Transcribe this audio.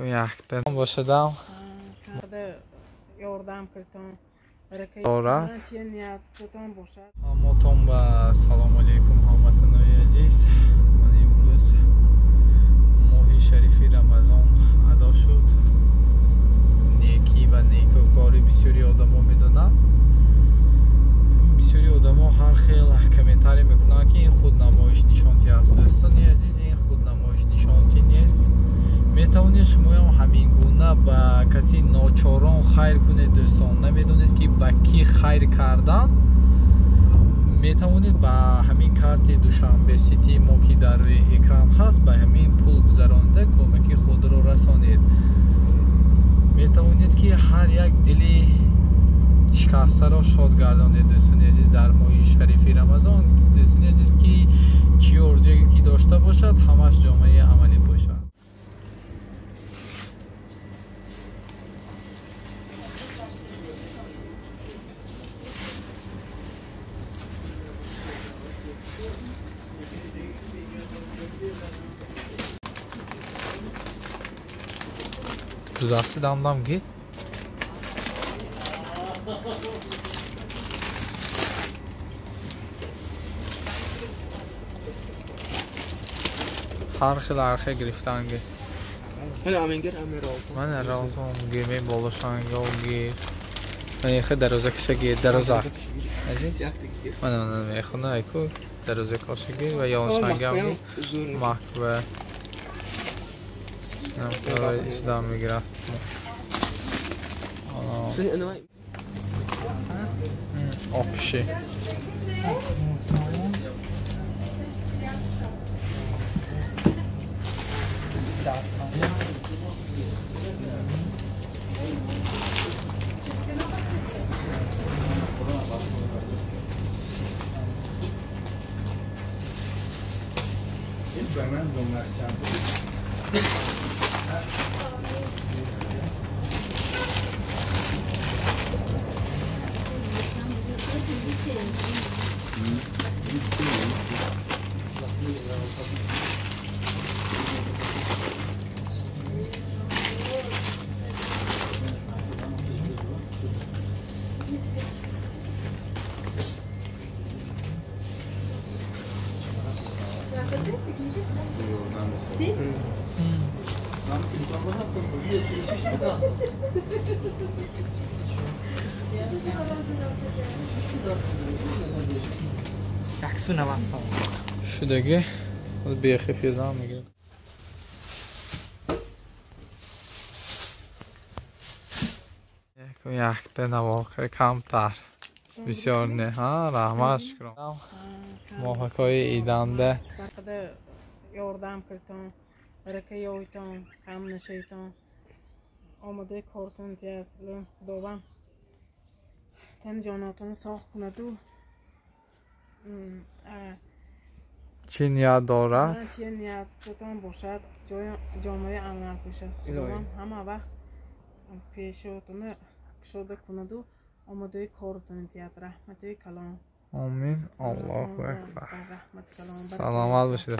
yakda boshadam yordam kردم دارد. چه نیت بتون باشد. همتون و سلام علیکم هموطنان عزیز. من امروز ماه شریف رمضان ادا شد. نیکی و نیکوکاری بسیاری آدما میدونن. بسیاری آدما هر خیل کامنتاری میکنن که این خودنمایش نشانتی است. دوستان عزیز این خودنمایش نشانتی نیست. میتوانید شما هم همین گونه با کسی ناچاران خیر کنید. دوستان نمیدونید که با کی خیر کردن. میتوانید با همین کارت دوشنبه سیتی ما که در روی اکران هست با همین پول گذرانده کمک خود را رسانید. میتوانید که هر یک دلی شکسته را شاد گردانید. دوستان عزیز در ماه شریف رمضان دوستان عزیز که چی ارزویی که داشته باشد همش جامعه عملی باشد. Düzelsi damdam git. هر خیلی گرفتن گیر. من امینگر امیرال. من رازم گیر می بالاشان یا گیر. من یه خیلی دروازه کشه گیر دروازه. عزیز. من میخونه ایکو دروازه کشه گیر و یا سنگم گیر. محکوه. نمی‌تونم اسلام میگیرم. آبشی. Sí. عکسونه واسه شدگی بیخی فیزا میگیره. یک نواخر کمتر بسیار نه ها رحمت شکرم محکای ایدانده یاردم کردم برای یایتان کم نشیتان آماده کارتون تیاتر خداوند تن جاناتون ساخت کنه دو چی نیت دارد؟ چی نیت بتون باشد جامعه عمل باشد خداوند همه وقت پیشتون شده کنه دو آماده کارتون تیاتر رحمتی کلام آمین الله اکبر. سلامت باشید.